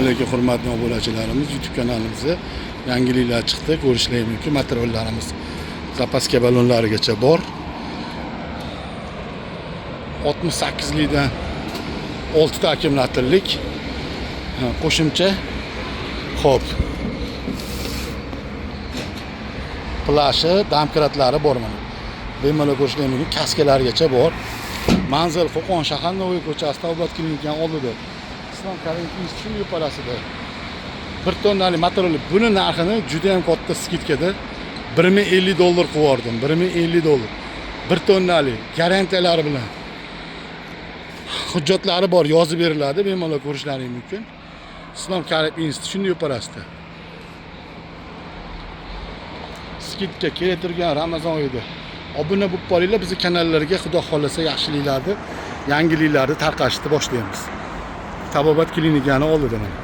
Assalomu hurmatli obunachilarimiz, YouTube kanalimizda yangiliklar chiqdi, ko'rishingiz mumkin. Materiallarimiz zapaska balonlarigacha bor. 68 likdan 6 ta akkumulyatorlik qo'shimcha. Xo'p. Plashi, damkratlari bor mana. Bemalol ko'rishingiz mumkin, kaskalargacha bor. Manzil Qo'qon shahar Novoy ko'chasida Obod klinikani oldida. Islom Karimov instituti yo'parasida 1 tonnali material. Buni narxini juda ham katta skidkada $1050 qilib yubordim. $1050. 1 tonnali garantiyalari bilan. Hujjatlari bor, yozib beriladi, bemalol ko'rishlaringiz mumkin. Islom Karimov instituti shunday yo'parasida. Skidga keltirgan Ramazon oyida obuna bo'lib qolinglar, bizning kanallarga xudo xolasa yaxshiliklarni, yangiliklarni tarqatishni boshlaymiz. Tabobat klinikani oldida mana.